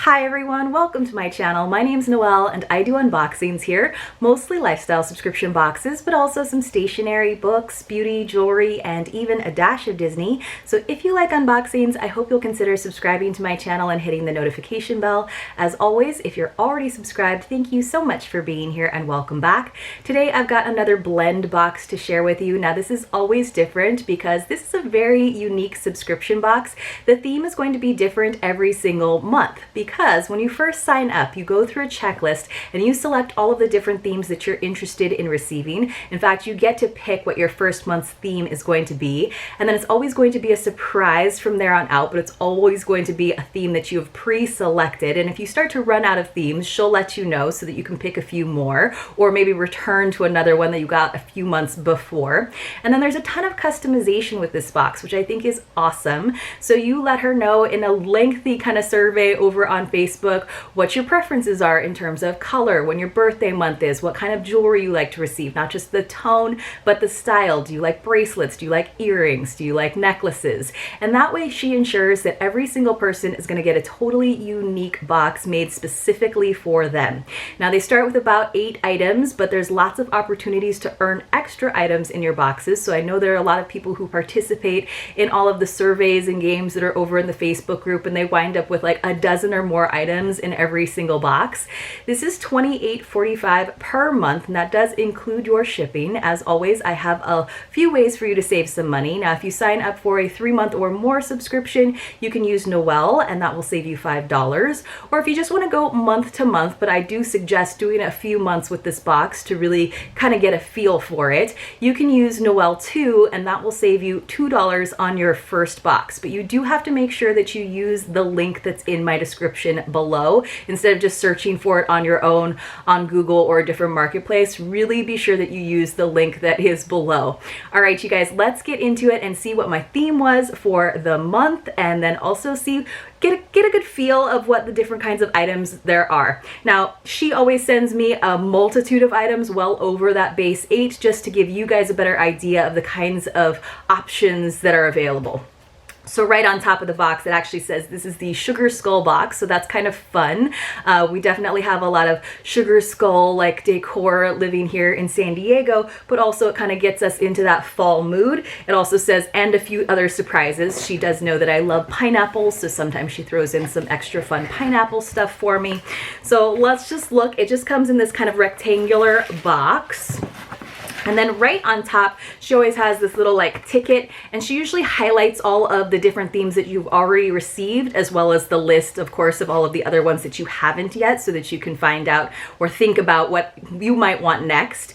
Hi everyone, welcome to my channel. My name's Noelle and I do unboxings here, mostly lifestyle subscription boxes, but also some stationery, books, beauty, jewelry, and even a dash of Disney. So if you like unboxings, I hope you'll consider subscribing to my channel and hitting the notification bell. As always, if you're already subscribed, thank you so much for being here and welcome back. Today I've got another blend box to share with you. Now this is always different because this is a very unique subscription box. The theme is going to be different every single month, because when you first sign up, you go through a checklist and you select all of the different themes that you're interested in receiving. In fact, you get to pick what your first month's theme is going to be, and then it's always going to be a surprise from there on out, but it's always going to be a theme that you have pre-selected. And if you start to run out of themes, she'll let you know so that you can pick a few more, or maybe return to another one that you got a few months before. And then there's a ton of customization with this box, which I think is awesome. So you let her know in a lengthy kind of survey over on Facebook what your preferences are in terms of color, when your birthday month is, what kind of jewelry you like to receive, not just the tone, but the style. Do you like bracelets? Do you like earrings? Do you like necklaces? And that way she ensures that every single person is going to get a totally unique box made specifically for them. Now they start with about 8 items, but there's lots of opportunities to earn extra items in your boxes. So I know there are a lot of people who participate in all of the surveys and games that are over in the Facebook group, and they wind up with like a dozen or more items in every single box. This is $28.45 per month, and that does include your shipping. As always, I have a few ways for you to save some money. Now, if you sign up for a 3-month or more subscription, you can use Noelle, and that will save you $5. Or if you just want to go month to month, but I do suggest doing a few months with this box to really kind of get a feel for it, you can use Noelle 2, and that will save you $2 on your first box. But you do have to make sure that you use the link that's in my description below instead of just searching for it on your own on Google or a different marketplace. Really be sure that you use the link that is below. All right, you guys, let's get into it and see what my theme was for the month, and then also get a good feel of what the different kinds of items there are. Now, she always sends me a multitude of items, well over that base 8, just to give you guys a better idea of the kinds of options that are available. So right on top of the box, it actually says this is the Sugar Skull box, so that's kind of fun. We definitely have a lot of sugar skull like decor living here in San Diego, but also it kind of gets us into that fall mood. It also says, and a few other surprises. She does know that I love pineapples, so sometimes she throws in some extra fun pineapple stuff for me. So let's just look. It just comes in this kind of rectangular box. And then right on top, she always has this little like ticket, and she usually highlights all of the different themes that you've already received, as well as the list, of course, of all of the other ones that you haven't yet, so that you can find out or think about what you might want next.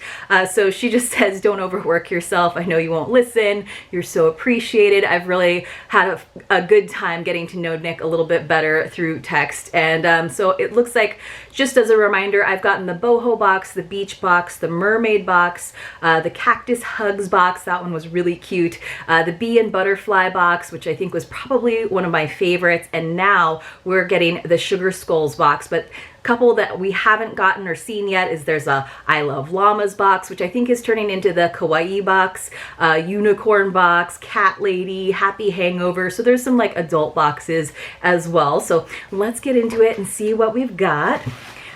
So she just says, don't overwork yourself. I know you won't listen. You're so appreciated. I've really had a good time getting to know Nick a little bit better through text. And so it looks like, just as a reminder, I've gotten the boho box, the beach box, the mermaid box, the cactus hugs box. That one was really cute. The bee and butterfly box, which I think was probably one of my favorites. And now we're getting the Sugar Skulls box. But a couple that we haven't gotten or seen yet is there's a I Love Llamas box, which I think is turning into the kawaii box, unicorn box, cat lady, happy hangover. So there's some like adult boxes as well. So let's get into it and see what we've got.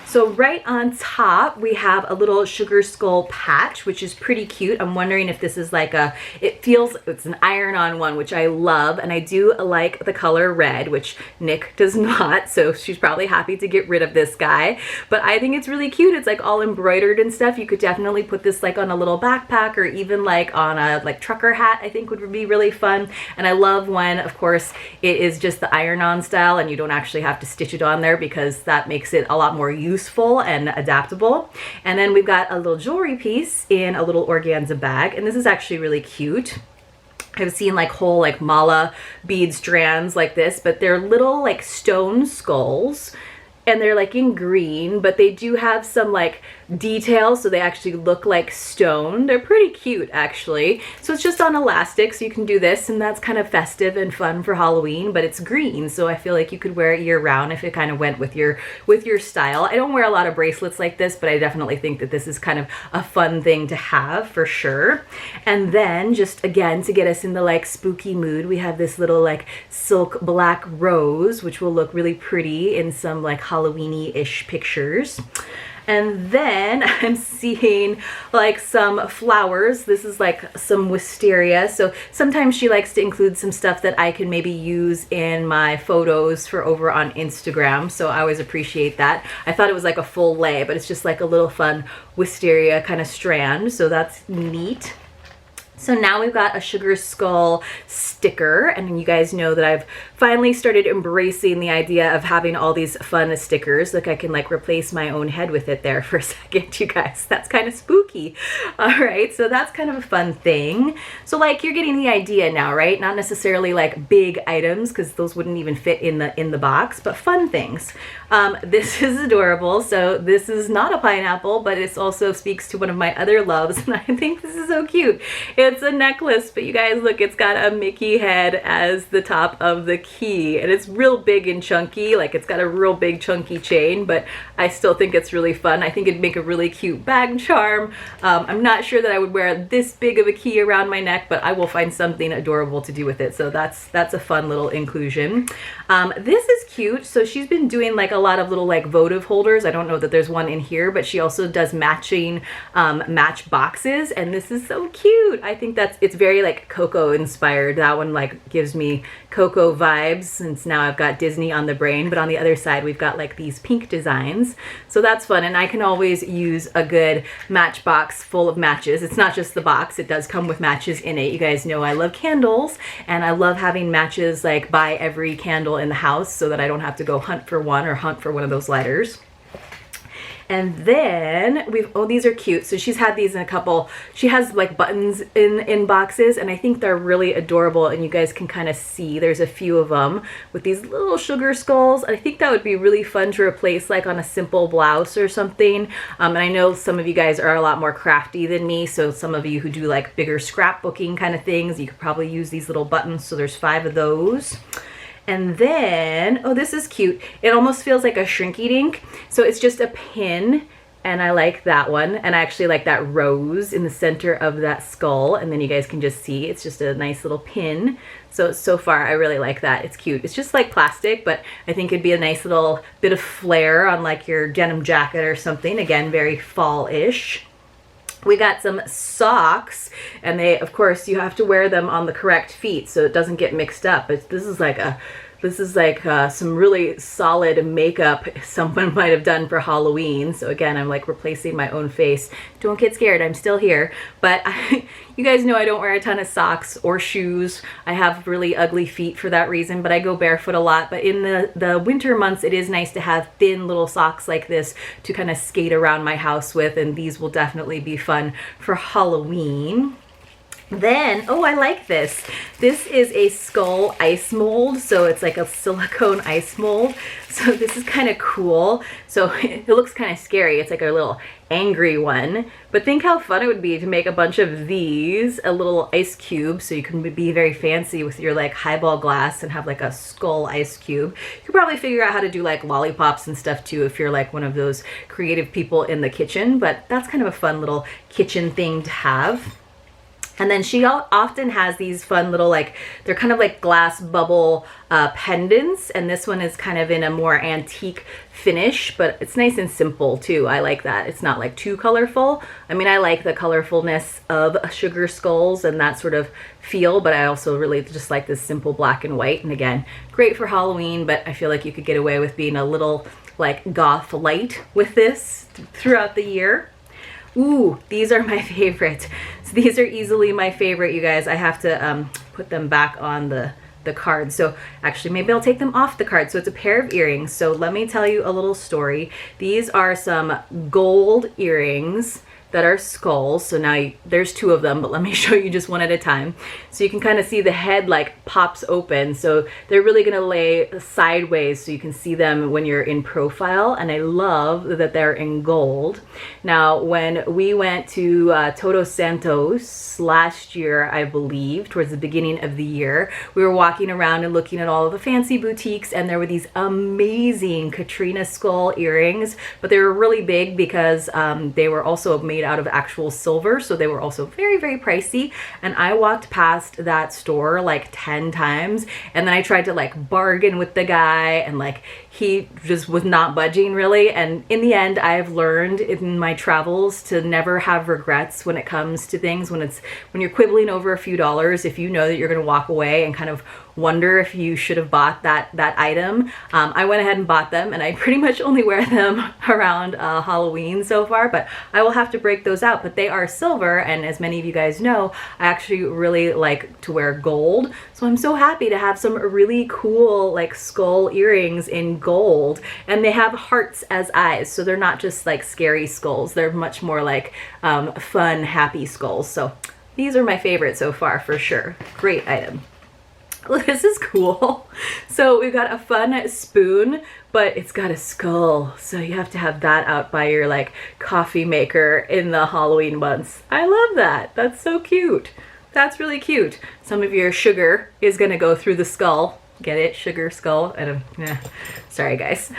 So right on top, we have a little Sugar Skull patch, which is pretty cute. I'm wondering if this is like it's an iron-on one, which I love. And I do like the color red, which Nick does not. So she's probably happy to get rid of this guy. But I think it's really cute. It's like all embroidered and stuff. You could definitely put this like on a little backpack, or even like on a like trucker hat, I think would be really fun. And I love when, of course, it is just the iron-on style and you don't actually have to stitch it on there, because that makes it a lot more useful and adaptable. And then we've got a little jewelry piece in a little organza bag, and this is actually really cute. I've seen like whole like mala bead strands like this, but they're little like stone skulls, and they're like in green, but they do have some like detail, so they actually look like stone. They're pretty cute actually. So it's just on elastic, so you can do this, and that's kind of festive and fun for Halloween, but it's green, so I feel like you could wear it year round if it kind of went with your style. I don't wear a lot of bracelets like this, but I definitely think that this is kind of a fun thing to have for sure. And then just again to get us in the like spooky mood, we have this little like silk black rose, which will look really pretty in some like Halloween-y-ish pictures. And then I'm seeing like some flowers. This is like some wisteria. So sometimes she likes to include some stuff that I can maybe use in my photos for over on Instagram. So I always appreciate that. I thought it was like a full lei, but it's just like a little fun wisteria kind of strand. So that's neat. So now we've got a sugar skull sticker, and you guys know that I've finally started embracing the idea of having all these fun stickers. Look, I can like replace my own head with it there for a second, you guys. That's kind of spooky. All right, so that's kind of a fun thing. So like you're getting the idea now, right? Not necessarily like big items, because those wouldn't even fit in the box, but fun things. This is adorable. So this is not a pineapple, but it also speaks to one of my other loves, and I think this is so cute. It's a necklace, but you guys look, it's got a Mickey head as the top of the key, and it's real big and chunky. Like it's got a real big chunky chain, but I still think it's really fun. I think it'd make a really cute bag charm. I'm not sure that I would wear this big of a key around my neck, but I will find something adorable to do with it. So that's a fun little inclusion. This is cute. So she's been doing like a lot of little like votive holders. I don't know that there's one in here, but she also does matching match boxes, and this is so cute. I think it's very like Coco inspired. That one like gives me Coco vibes, since now I've got Disney on the brain, but on the other side we've got like these pink designs. So that's fun, and I can always use a good match box full of matches. It's not just the box, it does come with matches in it. You guys know I love candles, and I love having matches like by every candle in the house so that I don't have to go hunt for one or hunt for one of those lighters. And then oh, these are cute. So she's had these in a couple, she has like buttons in boxes, and I think they're really adorable, and you guys can kind of see there's a few of them with these little sugar skulls. I think that would be really fun to replace like on a simple blouse or something. And I know some of you guys are a lot more crafty than me, so some of you who do like bigger scrapbooking kind of things, you could probably use these little buttons. So there's 5 of those. And then, oh, this is cute. It almost feels like a Shrinky Dink. So it's just a pin, and I like that one. And I actually like that rose in the center of that skull. And then you guys can just see it's just a nice little pin. So far, I really like that. It's cute. It's just like plastic, but I think it'd be a nice little bit of flair on like your denim jacket or something. Again, very fall-ish. We got some socks, and they, of course, you have to wear them on the correct feet so it doesn't get mixed up. This is like some really solid makeup someone might have done for Halloween. So again, I'm like replacing my own face. Don't get scared, I'm still here. But you guys know I don't wear a ton of socks or shoes. I have really ugly feet for that reason, but I go barefoot a lot. But in the winter months, it is nice to have thin little socks like this to kind of skate around my house with, and these will definitely be fun for Halloween. Then, oh, I like this. This is a skull ice mold. So it's like a silicone ice mold. So this is kind of cool. So it looks kind of scary. It's like a little angry one. But think how fun it would be to make a bunch of these, a little ice cube. So you can be very fancy with your like highball glass and have like a skull ice cube. You could probably figure out how to do like lollipops and stuff too if you're like one of those creative people in the kitchen. But that's kind of a fun little kitchen thing to have. And then she often has these fun little, like, they're kind of like glass bubble pendants. And this one is kind of in a more antique finish, but it's nice and simple too. I like that. It's not like too colorful. I mean, I like the colorfulness of sugar skulls and that sort of feel, but I also really just like this simple black and white. And again, great for Halloween, but I feel like you could get away with being a little like goth light with this throughout the year. Ooh, these are my favorite. So these are easily my favorite, you guys. I have to put them back on the card. So actually, maybe I'll take them off the card. So it's a pair of earrings. So let me tell you a little story. These are some gold earrings that are skulls. So now there's two of them, but let me show you just one at a time. So you can kind of see the head like pops open. So they're really going to lay sideways so you can see them when you're in profile. And I love that they're in gold. Now, when we went to Todos Santos last year, I believe, towards the beginning of the year, we were walking around and looking at all of the fancy boutiques, and there were these amazing Katrina skull earrings, but they were really big because they were also made out of actual silver, so they were also very, very pricey. And I walked past that store like 10 times, and then I tried to like bargain with the guy, and like he just was not budging really. And in the end, I've learned in my travels to never have regrets when it comes to things. When you're quibbling over a few dollars, if you know that you're going to walk away and kind of wonder if you should have bought that item, I went ahead and bought them, and I pretty much only wear them around Halloween so far, but I will have to break those out. But they are silver, and as many of you guys know, I actually really like to wear gold, so I'm so happy to have some really cool like skull earrings in gold. And they have hearts as eyes, so they're not just like scary skulls, they're much more like fun, happy skulls. So these are my favorite so far for sure. Great item. This is cool. So we've got a fun spoon, but it's got a skull, so you have to have that out by your like coffee maker in the Halloween months. I love that. That's so cute. That's really cute. Some of your sugar is gonna go through the skull. Get it? Sugar skull? Sorry guys.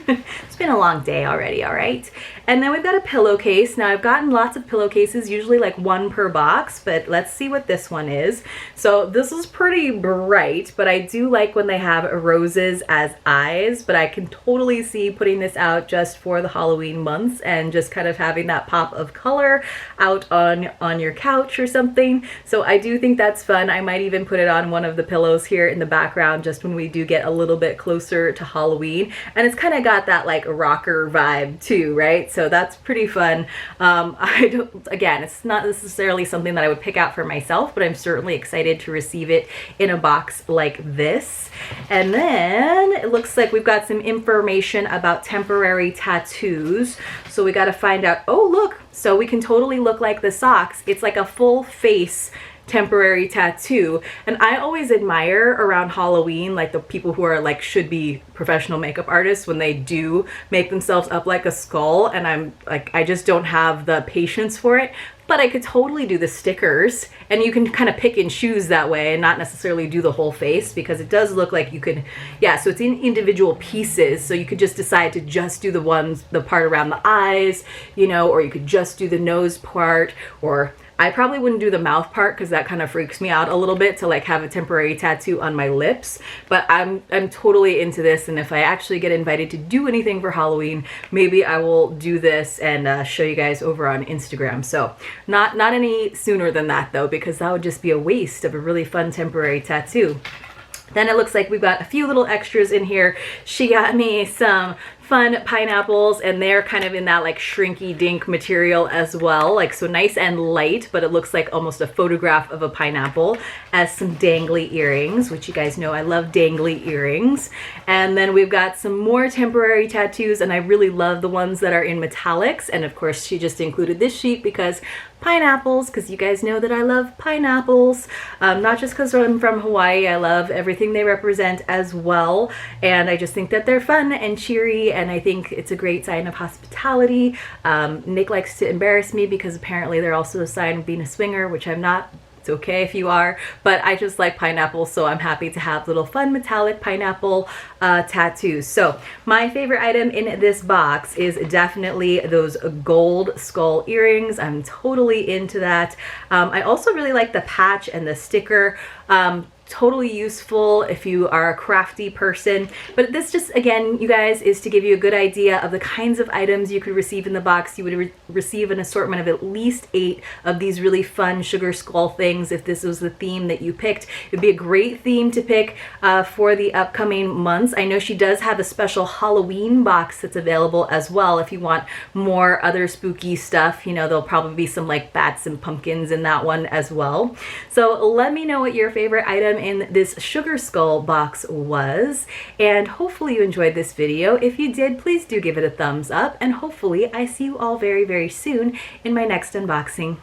It's been a long day already, all right? And then we've got a pillowcase. Now I've gotten lots of pillowcases, usually like one per box, but let's see what this one is. So this is pretty bright, but I do like when they have roses as eyes, but I can totally see putting this out just for the Halloween months and just kind of having that pop of color out on your couch or something. So I do think that's fun. I might even put it on one of the pillows here in the background just when we do get a little bit closer to Halloween. And it's kind of got that like rocker vibe too, right? So that's pretty fun. Again, it's not necessarily something that I would pick out for myself, but I'm certainly excited to receive it in a box like this. And then it looks like we've got some information about temporary tattoos. So we got to find out, oh look, so we can totally look like the socks. It's like a full face temporary tattoo. And I always admire around Halloween like the people who are like should be professional makeup artists when they do make themselves up like a skull, and I'm like, I just don't have the patience for it. But I could totally do the stickers, and you can kind of pick and choose that way and not necessarily do the whole face, because it does look like you could, yeah, so it's in individual pieces, so you could just decide to just do the part around the eyes, you know, or you could just do the nose part, or I probably wouldn't do the mouth part because that kind of freaks me out a little bit to like have a temporary tattoo on my lips. But I'm totally into this, and if I actually get invited to do anything for Halloween, maybe I will do this and show you guys over on Instagram. So not any sooner than that though, because that would just be a waste of a really fun temporary tattoo. Then it looks like we've got a few little extras in here. She got me some fun pineapples, and they're kind of in that like shrinky dink material as well, like so nice and light, but it looks like almost a photograph of a pineapple, as some dangly earrings, which you guys know I love dangly earrings. And then we've got some more temporary tattoos, and I really love the ones that are in metallics. And of course she just included this sheet because pineapples, because you guys know that I love pineapples, not just because I'm from Hawaii. I love everything they represent as well, and I just think that they're fun and cheery, and I think it's a great sign of hospitality. Nick likes to embarrass me because apparently they're also a sign of being a swinger, which I'm not. It's okay if you are, but I just like pineapples, so I'm happy to have little fun metallic pineapple tattoos. So my favorite item in this box is definitely those gold skull earrings. I'm totally into that. I also really like the patch and the sticker. Totally useful if you are a crafty person. But this just, again, you guys, is to give you a good idea of the kinds of items you could receive in the box. You would receive an assortment of at least 8 of these really fun sugar skull things if this was the theme that you picked. It'd be a great theme to pick for the upcoming months. I know she does have a special Halloween box that's available as well if you want more other spooky stuff. You know, there'll probably be some like bats and pumpkins in that one as well. So let me know what your favorite item item in this sugar skull box was, and hopefully you enjoyed this video. If you did, please do give it a thumbs up, and hopefully I see you all very, very soon in my next unboxing.